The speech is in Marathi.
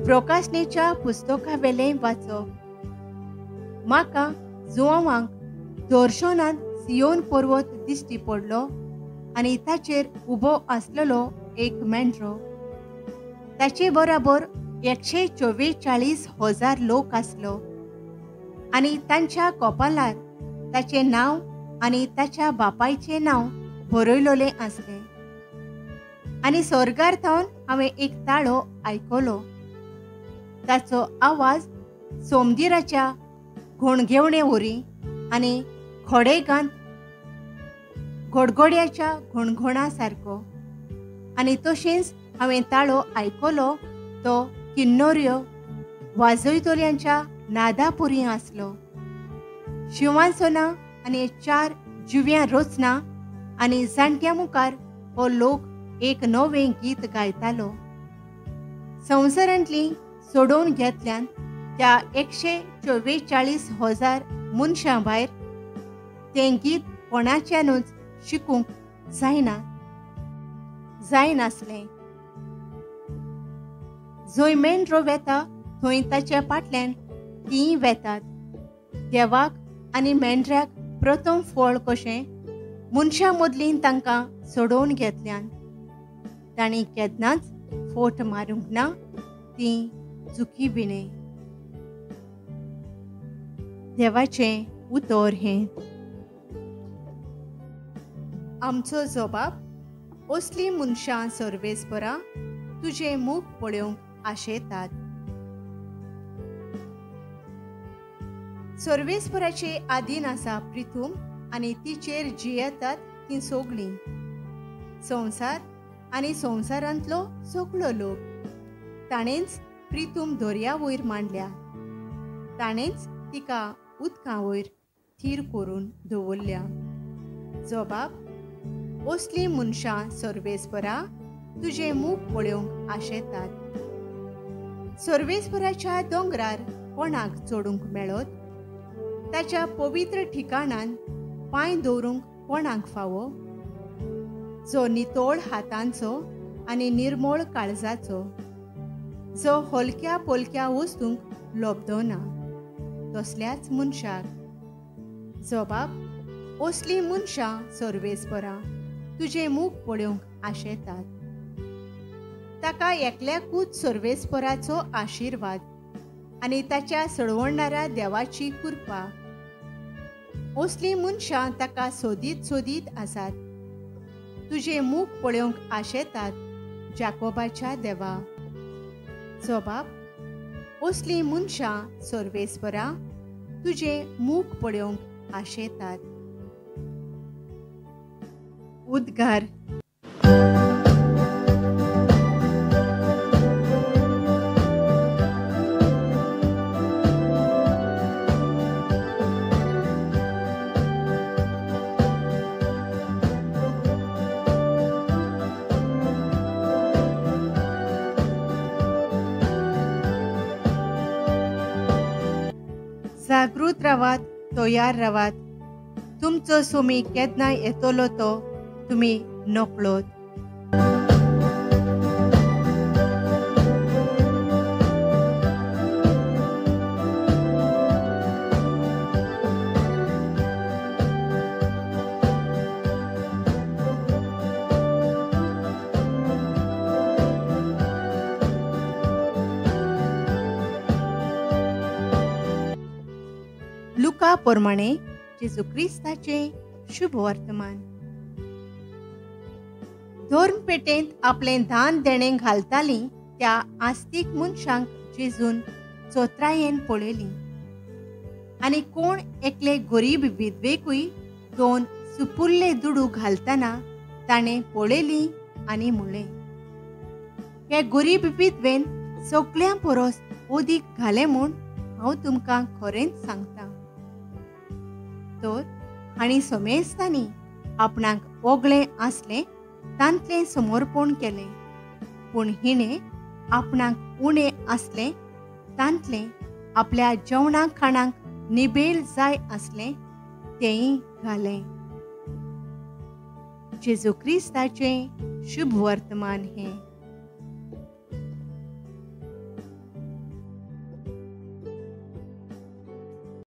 प्रोकास्नेच्या पुस्तकावेलें वाचप. म्हाका जुवांवांक दर्शनांत सियोन पर्वत दिश्टी पडलो आनी ताचेर उबो आसलेलो एक मेंढरो. ताचे बरोबर 144,000 लोक आसलो आनी तांच्या कपालार ताचें नांव आनी ताच्या बापायचें नांव बरयलोलें आसलें. आनी स्वर्गार थावन हांवें एक ताळो आयकलो. ताचो आवाज सोमदिराच्या घोणघेवणे वरी आनी खोडेगांत घोडघोड्याच्या घोणघोणा सारको. आनी तशेंच हांवें ताळो आयकलो तो किन्नोऱ्यो वाजयतल्यांच्या नादा परी आसलो. शिवांसोना आनी 4 जिव्यां रचना आनी जाणट्या मुखार हो लोक एक नवें गीत गायतालो. संवसारांतलीं सोडून घेतल्यान त्या 144,000 मनशां भायर तें गीत कोणाच्यानूच शिकूंक जायनासलें. जंय मेंढरो वेता थंय ताच्या फाटल्यान तीं वेतात. देवाक आनी मेंढऱ्याक प्रथम फळ कशें मनशां मदलीं तांकां सोडून घेतल्यान तांणी केन्नाच फोट मारूंक ना तीं चुकी बिणे. देवाचें उतर हें. आमचो जबाब. असलीं मनशां सर्वेस्परा तुजें मूख पळोवंक आशेतात. सर्वेस्पराचे आदीन आसा प्रितूम आनी तिचेर जियेतात तीं सगळीं. संवसार आनी संवसारांतलो सगळो लोक. ताणेंच प्रितूम दर्या वयर मांडल्या. ताणेंच तिका उदकां वयर थीर करून दवरल्या. जबाब. असलीं मनशां सर्वेस्परा तुजें मूख पळोवंक आशेतात. सर्वेस्पराच्या दोंगरार कोणाक चडूंक मेळत? ताच्या पवित्र ठिकाणान पांय दवरूंक कोणाक फावो? जो नितोळ हातांचो आनी निर्मळ काळजाचो, जो हलक्या पोलक्या वस्तूंक लोबदो ना, तसल्याच मनशाक. जबाब. असलीं मनशां सर्वेस्परा तुजें मूख पळोवंक आशेतात. ताका एकल्याकूच सर्वेस्पराचो आशिर्वाद आनी ताच्या सडवणाऱ्या देवाची कृपा. असलीं मनशां ताका सोदीत सोदीत आसात. तुजें मूख पळोवंक आशेतात जाकोबाच्या देवा. जबाब. असलीं मनशां सर्वेस्परा तुजें मूख पळोवंक आशेतात. उद्गार. जागृत रावात, तयार रावात. तुमचो सोमी केन्ना येतलो तो तुमी नकळोत. लुका प्रमाणे जेजू क्रिस्ताचें शुभ वर्तमान. धर्म पेटेंत आपलें दान देणें घालतालीं त्या आस्तीक मनशांक जेजून चोत्रायेन पळयलीं. आनी कोण एकले गरीब विधवेकूय 2 सुपुर्ले दुडू घालतना ताणें पळयलीं आनी म्हणलें, हे गरीब विधवेन सगळ्यां परस अदीक घालें म्हूण हांव तुमकां खरेंच सांगतां. तर हांणी समेस्तांनी आपणाक ओगळें आसलें तांतलें समर्पण केलें, पूण हिणें आपणाक उणें आसलें तांतलें आपल्या जेवणा खाणांक निबेल जाय आसलें तेंय घालें. जेजू क्रिस्ताचें शुभ वर्तमान हें.